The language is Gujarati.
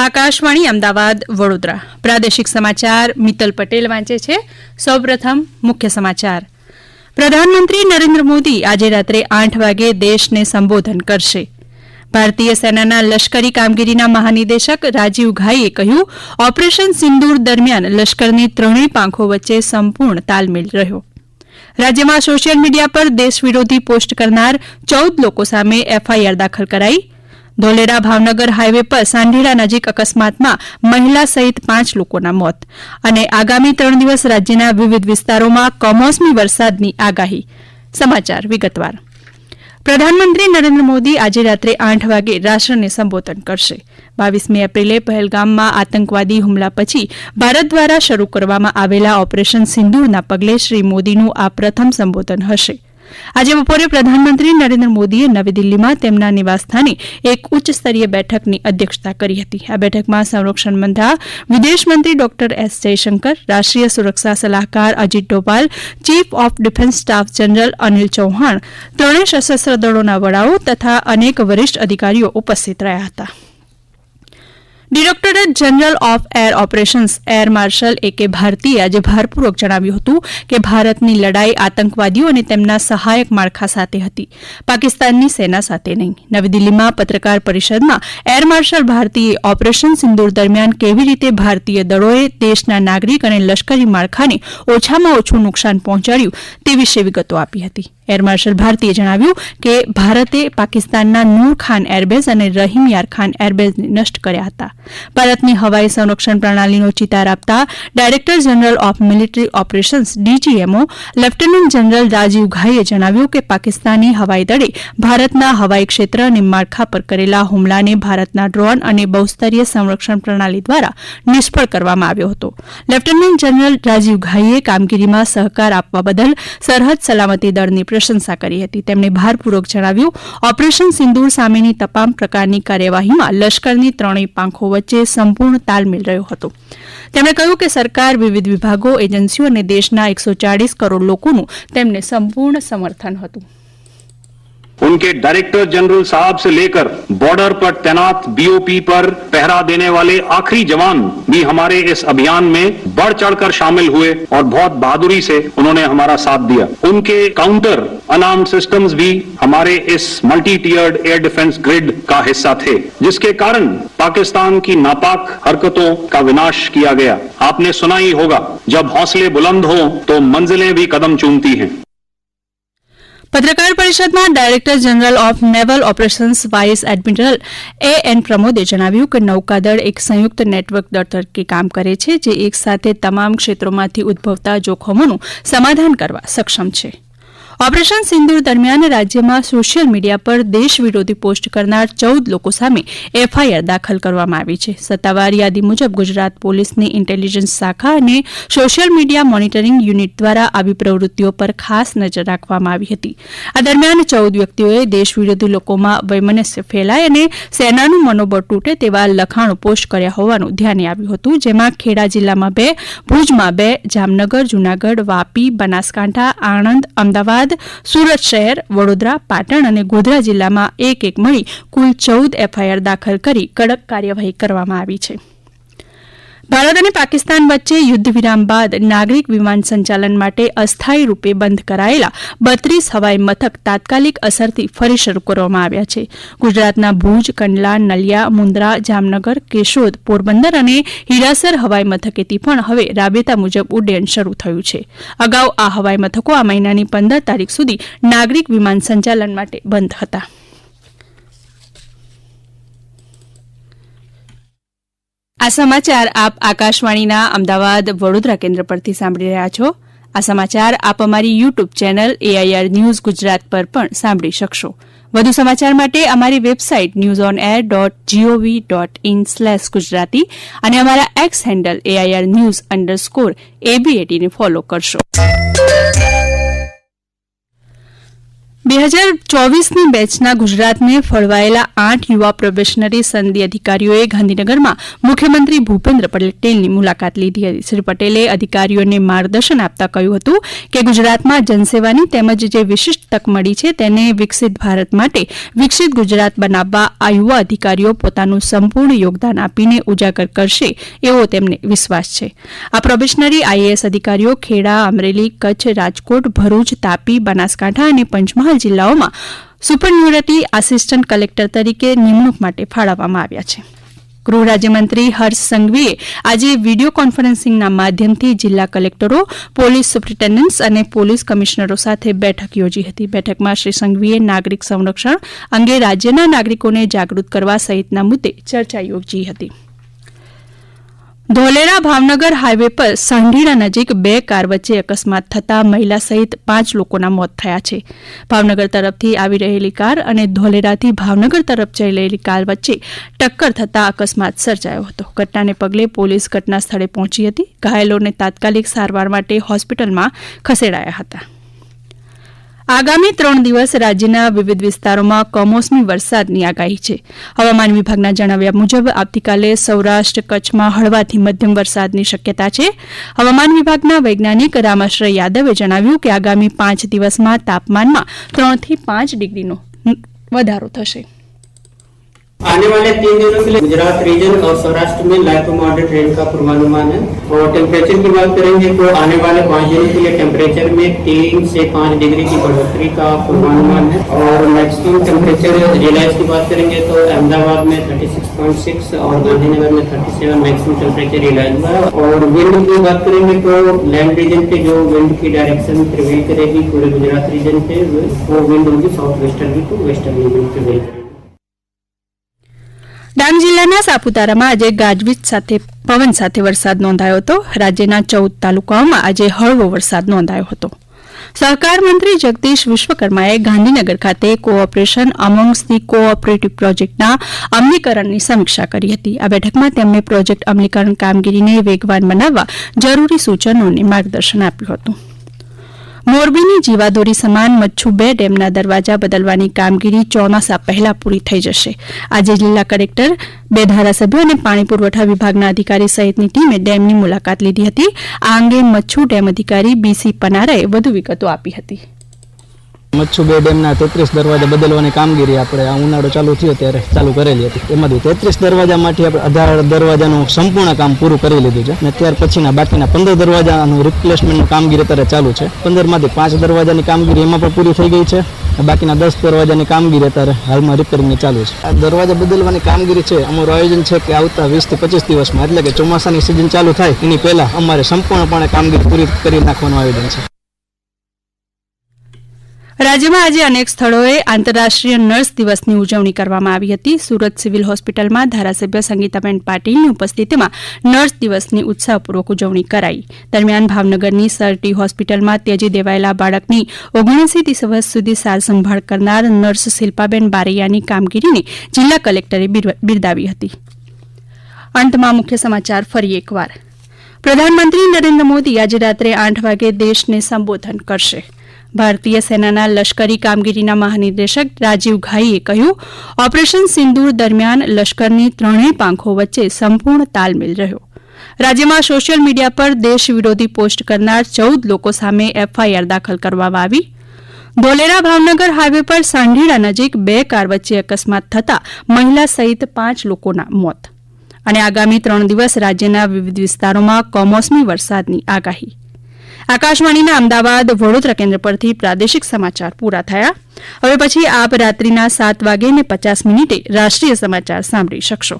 આકાશવાણી અમદાવાદ વડોદરા પ્રાદેશિક સમાચાર મિત્તલ પટેલ વાંચે છે. સૌપ્રથમ મુખ્ય સમાચાર. પ્રધાનમંત્રી નરેન્દ્ર મોદી આજે રાત્રે 8 વાગે દેશને સંબોધન કરશે. ભારતીય સેનાના લશ્કરી કામગીરીના મહાનિદેશક રાજીવ ઘાઈએ કહ્યું, ઓપરેશન સિંદૂર દરમિયાન લશ્કરની ત્રણેય પાંખો વચ્ચે સંપૂર્ણ તાલમેલ રહ્યો. રાજ્યમાં સોશિયલ મીડિયા પર દેશ વિરોધી પોસ્ટ કરનાર 14 લોકો સામે એફઆઈઆર દાખલ કરાઈ. ધોલેરા ભાવનગર હાઈવે પર સાંઢેડા નજીક અકસ્માતમાં મહિલા સહિત 5 લોકોના મોત. અને આગામી 3 દિવસ રાજ્યના વિવિધ વિસ્તારોમાં કમોસમી વરસાદની આગાહી. સમાચાર વિગતવાર. પ્રધાનમંત્રી નરેન્દ્ર મોદી આજે રાત્રે 8 વાગે રાષ્ટ્રને સંબોધન કરશે. 22મી એપ્રિલે પહેલગામમાં આતંકવાદી હુમલા પછી ભારત દ્વારા શરૂ કરવામાં આવેલા ઓપરેશન સિંદૂરના પગલે શ્રી મોદીનું આ પ્રથમ સંબોધન હશે. આજે બપોરે પ્રધાનમંત્રી નરેન્દ્ર મોદીએ નવી દિલ્હીમાં તેમના નિવાસસ્થાને એક ઉચ્ચસ્તરીય બેઠકની અધ્યક્ષતા કરી હતી. આ બેઠકમાં સંરક્ષણ મંત્રા વિદેશમંત્રી ડોક્ટર એસ જયશંકર, રાષ્ટ્રીય સુરક્ષા સલાહકાર Ajit Doval, chief of defence staff general Anil Chauhan, ત્રણેય સશસ્ત્ર દળોના વડાઓ તથા અનેક વરિષ્ઠ અધિકારીઓ ઉપસ્થિત રહ્યા હતા. Directorate general of air operations air marshal A K. ભારતીએ આજે ભારપૂર્વક જણાવ્યું હતું કે ભારતની લડાઈ આતંકવાદીઓ અને તેમના સહાયક માળખા સાથે હતી, પાકિસ્તાનની સેના સાથે નહીં. નવી દિલ્હીમાં પત્રકાર પરિષદમાં એર માર્શલ ભારતીએ ઓપરેશન સિંદૂર દરમિયાન કેવી રીતે ભારતીય દળોએ દેશના નાગરિક અને લશ્કરી માળખાને ઓછામાં ઓછું નુકસાન પહોંચાડ્યું તે વિશે વિગતો આપી હતી. એર માર્શલ ભારતીએ જણાવ્યું કે ભારતે પાકિસ્તાનના નૂર ખાન એરબેઝ અને રહીમ યાર ખાન એરબેઝને નષ્ટ કર્યા હતા. ભારતની હવાઈ સંરક્ષણ પ્રણાલીનો ચિતાર આપતા director general of military operations DGMO lieutenant general Rajiv ઘાઈએ જણાવ્યું કે પાકિસ્તાની હવાઈ દળે ભારતના હવાઈ ક્ષેત્ર અને માળખા પર કરેલા હુમલાને ભારતના ડ્રોન અને બહુસ્તરીય સંરક્ષણ પ્રણાલી દ્વારા નિષ્ફળ કરવામાં આવ્યો હતો. લેફ્ટનન્ટ જનરલ રાજીવ ઘાઈએ કામગીરીમાં સહકાર આપવા બદલ સરહદ સલામતી દળની પ્રશંસા કરી હતી. તેમણે ભારપૂર્વક જણાવ્યું, ઓપરેશન સિંદૂર સામેની તમામ પ્રકારની કાર્યવાહીમાં લશ્કરની ત્રણેય પાંખો વચ્ચે સંપૂર્ણ તાલમેલ રહ્યો હતો. તેમણે કહ્યું કે સરકાર, વિવિધ વિભાગો, એજન્સીઓ અને દેશના 140 કરોડ લોકોનું તેમને સંપૂર્ણ સમર્થન હતું. उनके डायरेक्टर जनरल साहब से लेकर बॉर्डर पर तैनात बीओपी पर पहरा देने वाले आखिरी जवान भी हमारे इस अभियान में बढ़ चढ़कर शामिल हुए और बहुत बहादुरी से उन्होंने हमारा साथ दिया. उनके काउंटर अनार्म सिस्टम्स भी हमारे इस मल्टी टियर्ड एयर डिफेंस ग्रिड का हिस्सा थे, जिसके कारण पाकिस्तान की नापाक हरकतों का विनाश किया गया. आपने सुना ही होगा, जब हौसले बुलंद हो तो मंजिलें भी कदम चूमती हैं. પત્રકાર પરિષદમાં director general of naval operations vice admiral A N. પ્રમોદે જણાવ્યું કે નૌકાદળ એક સંયુક્ત નેટવર્ક દળ તરીકે કામ કરે છે, જે એક સાથે તમામ ક્ષેત્રોમાંથી ઉદ્ભવતા જોખમોનું સમાધાન કરવા સક્ષમ છે. ઓપરેશન સિંદૂર દરમિયાન રાજ્યમાં સોશિયલ મીડિયા પર દેશ વિરોધી પોસ્ટ કરનાર 14 લોકો સામે એફઆઈઆર દાખલ કરવામાં આવી છે. સત્તાવાર યાદી મુજબ ગુજરાત પોલીસની ઇન્ટેલિજન્સ શાખા અને સોશિયલ મીડિયા મોનિટરિંગ યુનિટ દ્વારા આવી પ્રવૃત્તિઓ પર ખાસ નજર રાખવામાં આવી હતી. આ દરમિયાન 14 વ્યક્તિઓએ દેશ વિરોધી લોકોમાં વૈમનસ્ય ફેલાય અને સેનાનું મનોબળ તૂટે તેવા લખાણો પોસ્ટ કર્યા હોવાનું ધ્યાને આવ્યું હતું, જેમાં ખેડા જિલ્લામાં 2, ભુજમાં 2, જામનગર, જૂનાગઢ, વાપી, બનાસકાંઠા, આણંદ, અમદાવાદ, સુરત શહેર, વડોદરા, પાટણ અને ગોધરા જિલ્લામાં એક મળી કુલ 14 એફઆઈઆર દાખલ કરી કડક કાર્યવાહી કરવામાં આવી છે. ભારત અને પાકિસ્તાન વચ્ચે યુદ્ધ વિરામ બાદ નાગરિક વિમાન સંચાલન માટે અસ્થાયી રૂપે બંધ કરાયેલા 32 હવાઈ મથક તાત્કાલિક અસરથી ફરી શરૂ કરવામાં આવ્યા છે. ગુજરાતના ભુજ, કંડલા, નલિયા, મુન્દ્રા, જામનગર, કેશોદ, પોરબંદર અને હીરાસર હવાઈ મથકેથી પણ હવે રાબેતા મુજબ ઉડ્ડયન શરૂ થયું છે. અગાઉ આ હવાઈ મથકો આ મહિનાની 15 તારીખ સુધી નાગરિક વિમાન સંચાલન માટે બંધ હતા. આ સમાચાર આપ આકાશવાણીના અમદાવાદ વડોદરા કેન્દ્ર પરથી સાંભળી રહ્યા છો. આ સમાચાર આપ અમારી YouTube channel AIR news Gujarat પર પણ સાંભળી શકશો. વધુ સમાચાર માટે અમારી વેબસાઇટ newsonair.gov.in/gujarati અને અમારા એક્સ હેન્ડલ AIR_news_ABAT ને ફોલો કરશો. 2024ની બેચના ગુજરાતને ફળવાયેલા 8 યુવા પ્રોબેશનરી સનદી અધિકારીઓએ ગાંધીનગરમાં મુખ્યમંત્રી ભૂપેન્દ્ર પટેલની મુલાકાત લીધી હતી. શ્રી પટેલે અધિકારીઓને માર્ગદર્શન આપતા કહ્યું હતું કે ગુજરાતમાં જનસેવાની તેમજ જે વિશિષ્ટ તક મળી છે તેને વિકસિત ભારત માટે વિકસિત ગુજરાત બનાવવા આ યુવા અધિકારીઓ પોતાનું સંપૂર્ણ યોગદાન આપીને ઉજાગર કરશે એવો તેમને વિશ્વાસ છે. આ પ્રોબેશનરી આઈએએસ અધિકારીઓ ખેડા, અમરેલી, કચ્છ, રાજકોટ, ભરૂચ, તાપી, બનાસકાંઠા અને પંચમહાલ જિલ્લાઓમાં સુપરન્યુમરેટરી આસિસ્ટન્ટ કલેક્ટર તરીકે નિમણૂક માટે ફાળવવામાં આવ્યા છે. ગૃહ રાજ્યમંત્રી હર્ષ સંઘવીએ આજે વિડીયો કોન્ફરન્સિંગના માધ્યમથી જિલ્લા કલેક્ટરો, પોલીસ સુપ્રિન્ટેન્ડન્ટ્સ અને પોલીસ કમિશનરો સાથે બેઠક યોજી હતી. બેઠકમાં શ્રી સંઘવીએ નાગરિક સંરક્ષણ અંગે રાજ્યના નાગરિકોને જાગૃત કરવા સહિતના મુદ્દે ચર્ચા યોજી હતી. ધોલેરા ભાવનગર હાઈવે પર સાંઢીડા નજીક 2 કાર વચ્ચે અકસ્માત થતાં મહિલા સહિત 5 લોકોના મોત થયા છે. ભાવનગર તરફથી આવી રહેલી કાર અને ધોલેરાથી ભાવનગર તરફ જઈ રહેલી કાર વચ્ચે ટક્કર થતાં અકસ્માત સર્જાયો હતો. ઘટનાને પગલે પોલીસ ઘટના સ્થળે પહોંચી હતી. ઘાયલોને તાત્કાલિક સારવાર માટે હોસ્પિટલમાં ખસેડાયા હતા. આગામી 3 દિવસ રાજ્યના વિવિધ વિસ્તારોમાં કમોસમી વરસાદની આગાહી છે. હવામાન વિભાગના જણાવ્યા મુજબ આવતીકાલે સૌરાષ્ટ્ર કચ્છમાં હળવાથી મધ્યમ વરસાદની શક્યતા છે. હવામાન વિભાગના વૈજ્ઞાનિક રામાશ્રય યાદવે જણાવ્યું કે આગામી 5 દિવસમાં તાપમાનમાં 3 થી 5 ડિગ્રીનો વધારો થશે. आने वाले 3 दिनों के लिए गुजरात रीजन और सौराष्ट्र में लाइट टू मॉडरेट रेन का पूर्वानुमान है. और टेम्परेचर की बात करेंगे तो आने वाले 5 दिनों के लिए टेम्परेचर में 3 से 5 डिग्री की बढ़ोतरी का पूर्वानुमान है. और मैक्सिमम टेम्परेचर रियलाइज की बात करेंगे तो अहमदाबाद में 36.6 और गांधीनगर में 37 मैक्सिमम टेम्परेचर रियलाइज हुआ है. और विंड की बात करेंगे तो लैंड रीजन पे जो विंड की डायरेक्शन प्रिवेल करेगी पूरे गुजरात रीजन पे वो विंड होगी south westerly to westerly wind prevail करेगी. ડાંગ જિલ્લાના સાપુતારામાં આજે ગાજવીજ સાથે પવન સાથે વરસાદ નોંધાયો હતો. રાજ્યના 14 તાલુકાઓમાં આજે હળવો વરસાદ નોંધાયો હતો. સહકાર મંત્રી જગદીશ વિશ્વકર્માએ ગાંધીનગર ખાતે કોઓપરેશન અમોંગ્સ ધી કોઓપરેટિવ પ્રોજેક્ટના અમલીકરણની સમીક્ષા કરી હતી. આ બેઠકમાં તેમણે પ્રોજેક્ટ અમલીકરણ કામગીરીને વેગવાન બનાવવા જરૂરી સૂચનોને માર્ગદર્શન આપ્યું હતું. મોરબીની જીવાદોરી સમાન મચ્છુ 2 ડેમના દરવાજા બદલવાની કામગીરી ચોમાસા પહેલા પૂરી થઈ જશે. આજે જિલ્લા કલેક્ટર, 2 ધારાસભ્યો અને પાણી પુરવઠા વિભાગના અધિકારી સહિતની ટીમે ડેમની મુલાકાત લીધી હતી. આ અંગે મચ્છુ ડેમ અધિકારી બીસી પનારાએ વધુ વિગતો આપી હતી. મચ્છુ 2 ડેમના 33 દરવાજા બદલવાની કામગીરી આપણે આ ઉનાળો ચાલુ થયો ત્યારે ચાલુ કરેલી હતી. એમાંથી 33 દરવાજામાંથી આપણે 18 દરવાજાનું સંપૂર્ણ કામ પૂરું કરી લીધું છે અને ત્યાર પછીના બાકીના 15 દરવાજાનું રિપ્લેસમેન્ટનું કામગીરી અત્યારે ચાલુ છે. 15માંથી 5 દરવાજાની કામગીરી એમાં પણ પૂરી થઈ ગઈ છે. બાકીના 10 દરવાજાની કામગીરી અત્યારે હાલમાં રિપેરિંગની ચાલુ છે. આ દરવાજા બદલવાની કામગીરી છે અમારું આયોજન છે કે આવતા 20 થી 25 દિવસમાં એટલે કે ચોમાસાની સિઝન ચાલુ થાય એની પહેલા અમારે સંપૂર્ણપણે કામગીરી પૂરી કરી નાખવાનું આયોજન છે. રાજ્યમાં આજે અનેક સ્થળોએ આંતરરાષ્ટ્રીય નર્સ દિવસની ઉજવણી કરવામાં આવી હતી. સુરત સિવિલ હોસ્પિટલમાં ધારાસભ્ય સંગીતાબેન પાટીલની ઉપસ્થિતિમાં નર્સ દિવસની ઉત્સાહપૂર્વક ઉજવણી કરાઈ. દરમિયાન ભાવનગરની સરટી હોસ્પિટલમાં ત્યજી દેવાયેલા બાળકની 79 દિવસ સુધી સારસંભાળ કરનાર નર્સ શિલ્પાબેન બારૈયાની કામગીરીને જિલ્લા કલેક્ટરે બિરદાવી હતી. અંતમાં મુખ્ય સમાચાર ફરી એકવાર. પ્રધાનમંત્રી નરેન્દ્ર મોદી આજે રાત્રે 8 વાગે દેશને સંબોધન કરશે. ભારતીય સેનાના લશ્કરી કામગીરીના મહાનિદેશક રાજીવ ઘાઈએ કહ્યું, ઓપરેશન સિંદૂર દરમિયાન લશ્કરની 3 પાંખો વચ્ચે સંપૂર્ણ તાલમેલ રહ્યો. રાજ્યમાં સોશિયલ મીડિયા પર દેશ વિરોધી પોસ્ટ કરનાર 14 લોકો સામે એફઆઈઆર દાખલ કરવામાં આવી. ધોલેરા ભાવનગર હાઈવે પર સાંઢીડા નજીક 2 કાર વચ્ચે અકસ્માત થતાં મહિલા સહિત 5 લોકોના મોત. અને આગામી 3 દિવસ રાજ્યના વિવિધ વિસ્તારોમાં કમોસમી વરસાદની આગાહી. આકાશવાણીના અમદાવાદ, વડોદરા કેન્દ્ર પરથી પ્રાદેશિક સમાચાર પૂરા થયા. હવે પછી આપ રાત્રિના 7:50 રાષ્ટ્રીય સમાચાર સાંભળી શકશો.